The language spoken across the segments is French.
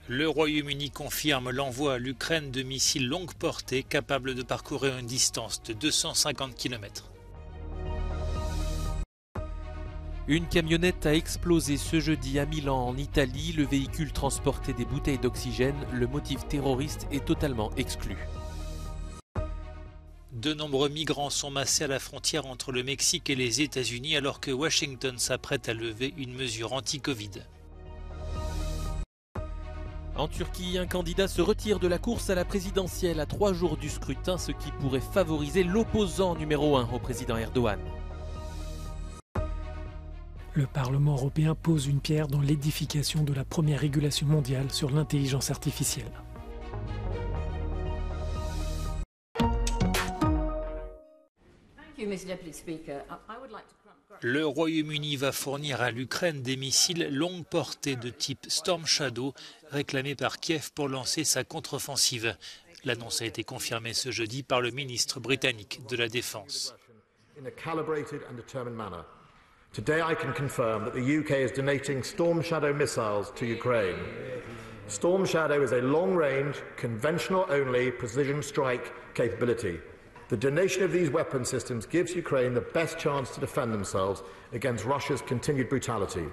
Le Royaume-Uni confirme l'envoi à l'Ukraine de missiles longue portée capables de parcourir une distance de 250 km. Une camionnette a explosé ce jeudi à Milan en Italie. Le véhicule transportait des bouteilles d'oxygène. Le motif terroriste est totalement exclu. De nombreux migrants sont massés à la frontière entre le Mexique et les États-Unis alors que Washington s'apprête à lever une mesure anti-Covid. En Turquie, un candidat se retire de la course à la présidentielle à 3 jours du scrutin, ce qui pourrait favoriser l'opposant numéro 1 au président Erdogan. Le Parlement européen pose une pierre dans l'édification de la première régulation mondiale sur l'intelligence artificielle. Le Royaume-Uni va fournir à l'Ukraine des missiles longue portée de type Storm Shadow, réclamés par Kiev pour lancer sa contre-offensive. L'annonce a été confirmée ce jeudi par le ministre britannique de la Défense. Today I can confirm that the UK is donating Storm Shadow missiles to Ukraine. Storm Shadow is a long-range, conventional-only precision strike capability. The donation of these weapon systems gives Ukraine the best chance to defend themselves against Russia's continued brutality,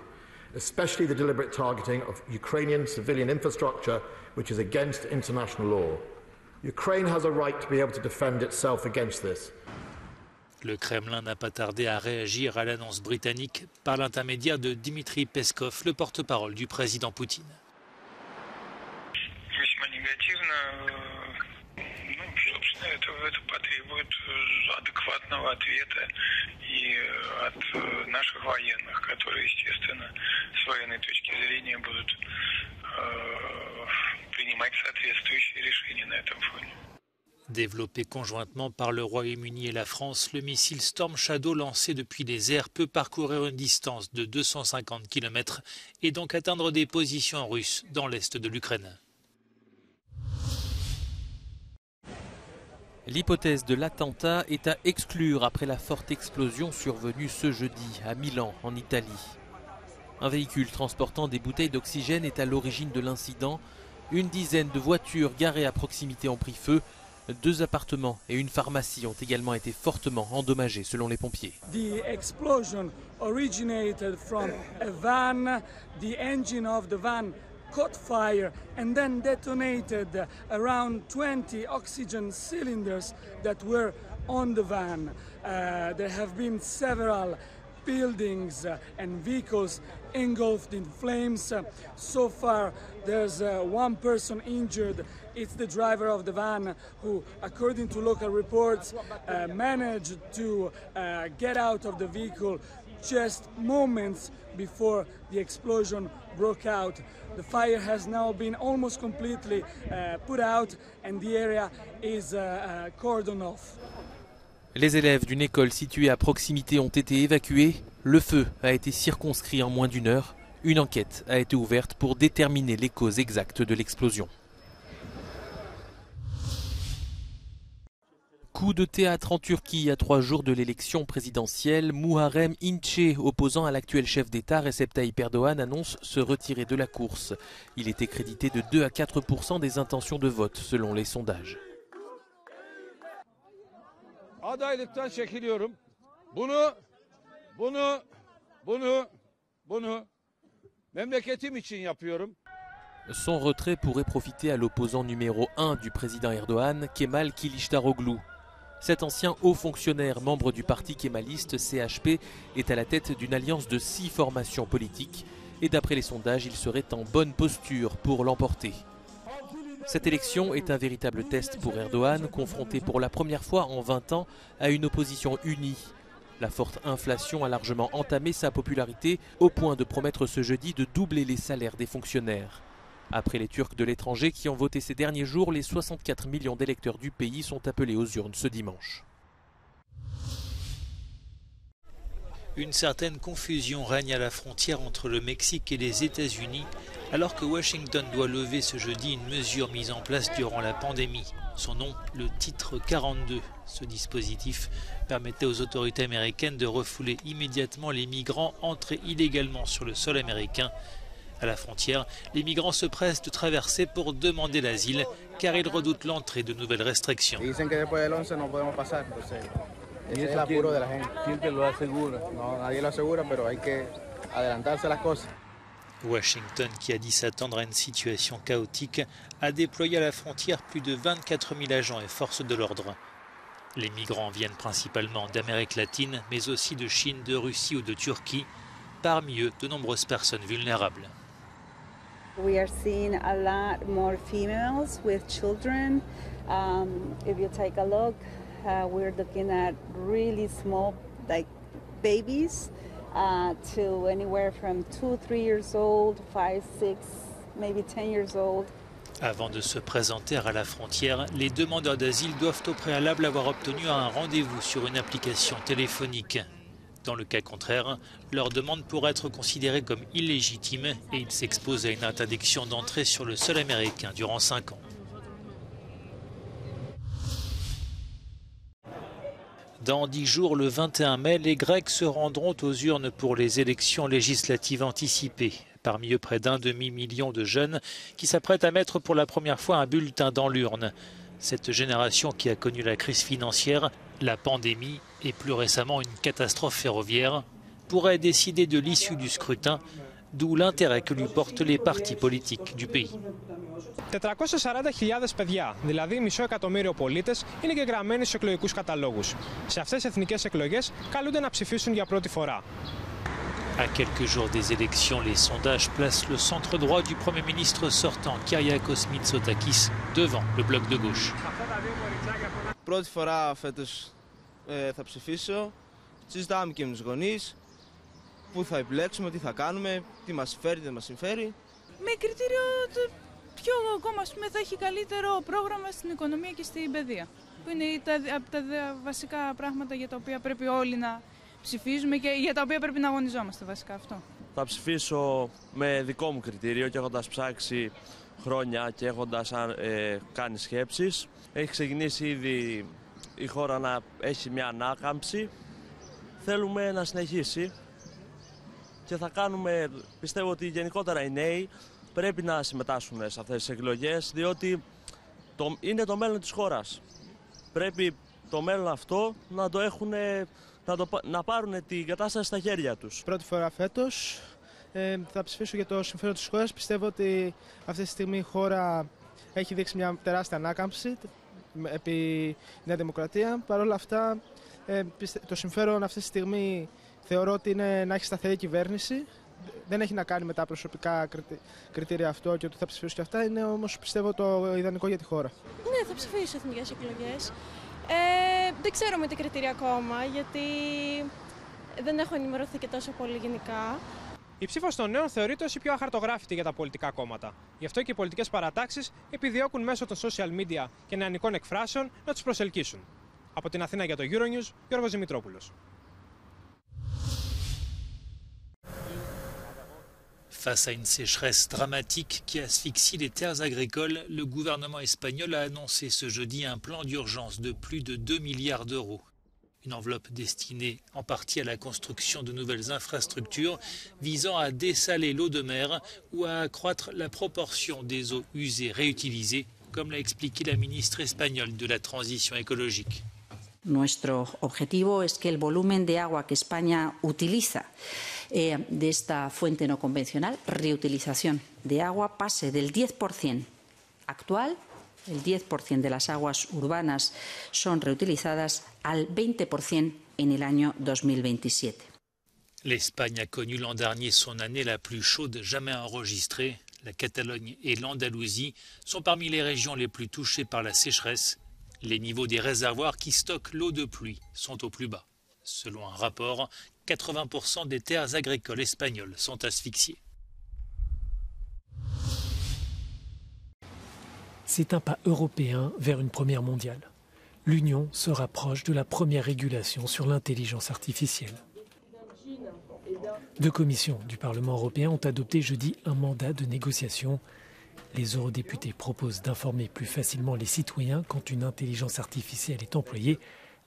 especially the deliberate targeting of Ukrainian civilian infrastructure, which is against international law. Ukraine has a right to be able to defend itself against this. Le Kremlin n'a pas tardé à réagir à l'annonce britannique par l'intermédiaire de Dmitri Peskov, le porte-parole du président Poutine. Это потребует адекватного ответа и от наших военных, которые, естественно, с военной точки зрения будут принимать соответствующие решения на этом фоне. Développé conjointement par le Royaume-Uni et la France, le missile Storm Shadow lancé depuis les airs peut parcourir une distance de 250 km et donc atteindre des positions russes dans l'est de l'Ukraine. L'hypothèse de l'attentat est à exclure après la forte explosion survenue ce jeudi à Milan, en Italie. Un véhicule transportant des bouteilles d'oxygène est à l'origine de l'incident. Une dizaine de voitures garées à proximité ont pris feu. 2 appartements et une pharmacie ont également été fortement endommagés selon les pompiers. The explosion originated from a van. The engine of the van caught fire and then detonated around 20 oxygen cylinders that were on the van. There have been several buildings and vehicles engulfed in flames. So far, there's one person injured. It's the driver of the van who, according to local reports, managed to get out of the vehicle just moments before the explosion broke out. The fire has now been almost completely put out and the area is cordoned off. Les élèves d'une école située à proximité ont été évacués. Le feu a été circonscrit en moins d'1 heure. Une enquête a été ouverte pour déterminer les causes exactes de l'explosion. Coup de théâtre en Turquie à 3 jours de l'élection présidentielle. Muharrem İnce, opposant à l'actuel chef d'État Recep Tayyip Erdogan, annonce se retirer de la course. Il était crédité de 2 à 4% des intentions de vote selon les sondages. Adaylıktan çekiliyorum. Bunu memleketim için yapıyorum. Son retrait pourrait profiter à l'opposant numéro 1 du président Erdogan, Kemal Kılıçdaroğlu. Cet ancien haut fonctionnaire, membre du parti kémaliste CHP, est à la tête d'une alliance de 6 formations politiques et d'après les sondages, il serait en bonne posture pour l'emporter. Cette élection est un véritable test pour Erdogan, confronté pour la première fois en 20 ans à une opposition unie. La forte inflation a largement entamé sa popularité au point de promettre ce jeudi de doubler les salaires des fonctionnaires. Après les Turcs de l'étranger qui ont voté ces derniers jours, les 64 millions d'électeurs du pays sont appelés aux urnes ce dimanche. Une certaine confusion règne à la frontière entre le Mexique et les États-Unis, alors que Washington doit lever ce jeudi une mesure mise en place durant la pandémie. Son nom, le titre 42. Ce dispositif permettait aux autorités américaines de refouler immédiatement les migrants entrés illégalement sur le sol américain. À la frontière, les migrants se pressent de traverser pour demander l'asile car ils redoutent l'entrée de nouvelles restrictions. Washington, qui a dit s'attendre à une situation chaotique, a déployé à la frontière plus de 24 000 agents et forces de l'ordre. Les migrants viennent principalement d'Amérique latine, mais aussi de Chine, de Russie ou de Turquie. Parmi eux, de nombreuses personnes vulnérables. We are seeing a lot more females with children. If you take a look, we're looking at really small, like babies, to anywhere from 2, 3 years old, 5, 6, maybe 10 years old. Avant de se présenter à la frontière, les demandeurs d'asile doivent au préalable avoir obtenu un rendez-vous sur une application téléphonique. Dans le cas contraire, leur demande pourrait être considérée comme illégitime et ils s'exposent à une interdiction d'entrée sur le sol américain durant 5 ans. Dans 10 jours, le 21 mai, les Grecs se rendront aux urnes pour les élections législatives anticipées. Parmi eux, près d'1 demi-million de jeunes qui s'apprêtent à mettre pour la première fois un bulletin dans l'urne. Cette génération qui a connu la crise financière, la pandémie et plus récemment une catastrophe ferroviaire pourrait décider de l'issue du scrutin, d'où l'intérêt que lui portent les partis politiques du pays. 440.000 παιδιά, δηλαδή μισό εκατομμύριο πολίτες, είναι εγγεγραμμένοι στους εκλογικούς καταλόγους. Σε αυτές τις εθνικές εκλογές καλούνται να ψηφίσουν για πρώτη φορά. À quelques jours des élections, les sondages placent le centre droit du Premier ministre sortant, Kyriakos Mitsotakis, devant le bloc de gauche. Πρώτη φορά φέτος θα ψηφίσω. Συζητάμε και με τους γονείς. Πού θα επιλέξουμε, τι θα κάνουμε, τι μας συμφέρει, τι δεν μας συμφέρει. Με κριτήριο ποιο κόμμα θα έχει καλύτερο πρόγραμμα στην οικονομία και στην παιδεία. Που είναι από τα βασικά πράγματα για τα οποία πρέπει όλοι να ψηφίζουμε και για τα οποία πρέπει να αγωνιζόμαστε βασικά αυτό. Θα ψηφίσω με δικό μου κριτήριο και έχοντας ψάξει χρόνια και έχοντας κάνει σκέψεις. Έχει ξεκινήσει ήδη η χώρα να έχει μια ανάκαμψη. Θέλουμε να συνεχίσει και θα κάνουμε, πιστεύω ότι γενικότερα οι νέοι πρέπει να συμμετάσχουν σε αυτές τις εκλογές, διότι είναι το μέλλον της χώρας. Πρέπει το μέλλον αυτό να το έχουν, να πάρουν την κατάσταση στα χέρια τους. Πρώτη φορά φέτος θα ψηφίσω για το συμφέρον της χώρας. Πιστεύω ότι αυτή τη στιγμή η χώρα έχει δείξει μια τεράστια ανάκαμψη επί Νέα Δημοκρατία. Παρ' όλα αυτά, το συμφέρον αυτή τη στιγμή θεωρώ ότι είναι να έχει σταθερή κυβέρνηση. Δεν έχει να κάνει με τα προσωπικά κριτήρια αυτό και ότι θα ψηφίσω και αυτά. Είναι όμως πιστεύω το ιδανικό για τη χώρα. Ναι, θα ψηφίσω εθνικές εκλογές. Δεν ξέρω με τι κριτήρια ακόμα, γιατί δεν έχω ενημερωθεί και τόσο πολύ γενικά. Η ψήφος των νέων θεωρείται ως η πιο αχαρτογράφητη για τα πολιτικά κόμματα. Γι' αυτό και οι πολιτικές παρατάξεις επιδιώκουν μέσω των social media και νεανικών εκφράσεων να τους προσελκύσουν. Από την Αθήνα για το Euronews, Γιώργος Δημητρόπουλος. Face à une sécheresse dramatique qui asphyxie les terres agricoles, le gouvernement espagnol a annoncé ce jeudi un plan d'urgence de plus de 2 milliards d'euros. Une enveloppe destinée en partie à la construction de nouvelles infrastructures visant à dessaler l'eau de mer ou à accroître la proportion des eaux usées réutilisées, comme l'a expliqué la ministre espagnole de la transition écologique. Nuestro objetivo es que el volumen de agua que España utiliza de esta fuente no convencional, reutilización de agua, pase del 10% actual, el 10% de las aguas urbanas son reutilizadas, al 20% en el año 2027. L'Espagne a connu l'an dernier son année la plus chaude jamais enregistrée. La Catalogne et l'Andalousie sont parmi les régions les plus touchées par la sécheresse. Les niveaux des réservoirs qui stockent l'eau de pluie sont au plus bas. Selon un rapport, 80% des terres agricoles espagnoles sont asphyxiées. C'est un pas européen vers une première mondiale. L'Union se rapproche de la première régulation sur l'intelligence artificielle. 2 commissions du Parlement européen ont adopté jeudi un mandat de négociation. Les eurodéputés proposent d'informer plus facilement les citoyens quand une intelligence artificielle est employée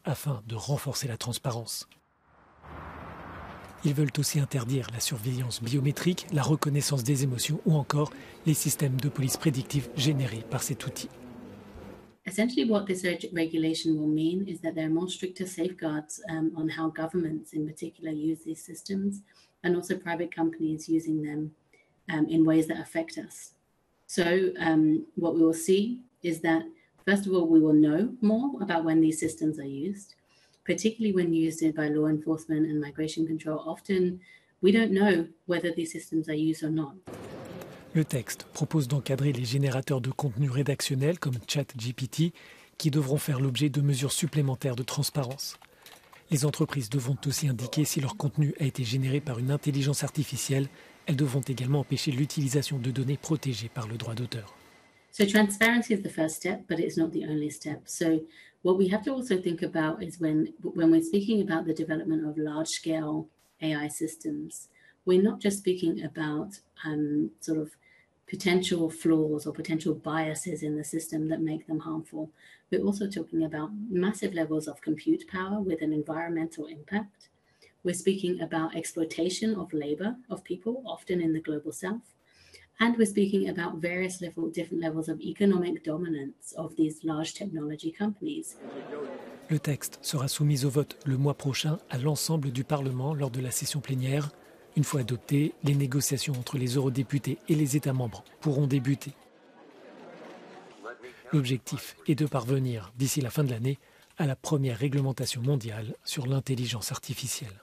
afin de renforcer la transparence. Ils veulent aussi interdire la surveillance biométrique, la reconnaissance des émotions ou encore les systèmes de police prédictive générés par cet outil. Essentially, what this regulation will mean is that there are more stricter safeguards on how governments in particular use these systems and also private companies using them in ways that affect us. So what we will see is that, first of all, we will know more about when these systems are used, particularly when used by law enforcement and migration control. Often, we don't know whether these systems are used or not. Le texte propose d'encadrer les générateurs de contenu rédactionnels comme ChatGPT qui devront faire l'objet de mesures supplémentaires de transparence. Les entreprises devront aussi indiquer si leur contenu a été généré par une intelligence artificielle. Elles devront également empêcher l'utilisation de données protégées par le droit d'auteur. So transparency is the first step, but it's not the only step. So what we have to also think about is when we're speaking about the development of large-scale AI systems, we're not just speaking about sort of potential flaws or potential biases in the system that make them harmful. We're also talking about massive levels of compute power with an environmental impact. We're speaking about exploitation of labor of people, often in the global south. And we're speaking about various different levels of economic dominance of these large technology companies. Le texte sera soumis au vote le mois prochain à l'ensemble du Parlement lors de la session plénière. Une fois adopté, les négociations entre les eurodéputés et les États membres pourront débuter. L'objectif est de parvenir, d'ici la fin de l'année, à la première réglementation mondiale sur l'intelligence artificielle.